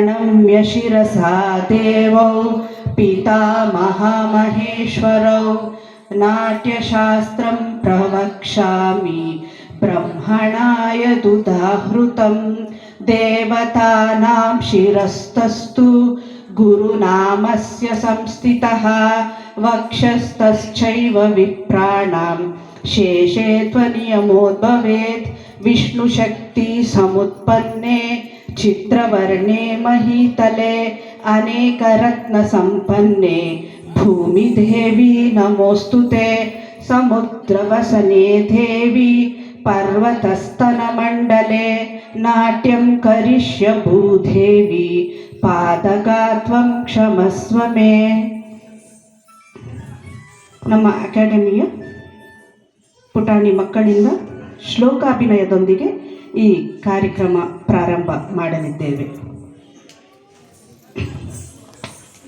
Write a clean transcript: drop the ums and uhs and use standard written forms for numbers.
प्रणम्य शिरसा देवौ पितामहमहेश्वरौ नाट्यशास्त्रं प्रवक्ष्यामि ब्रह्मणाय दुदाहृतं देवतानां शिरस्तस्तु गुरुनामस्य संस्थितः वक्षस्तश्चैव विप्राणां शेषे त्वनियमोद्भवेत् विष्णुशक्ति समुत्पन्ने चित्रवर्णे महीतले अनेकरत्नसम्पन्ने भूमिदेवी नमोऽस्तुते समुद्रवसने देवी पर्वतस्तनमण्डले नाट्यं करिष्य भूदेवी पादगात्वं क्षमस्व मे. ನಮ್ಮ ಅಕಾಡೆಮಿಯ ಪುಟಾಣಿ ಮಕ್ಕಳಿಂದ ಶ್ಲೋಕಾಭಿನಯದೊಂದಿಗೆ ಈ ಕಾರ್ಯಕ್ರಮ ಪ್ರಾರಂಭ ಮಾಡಲಿದ್ದೇವೆ.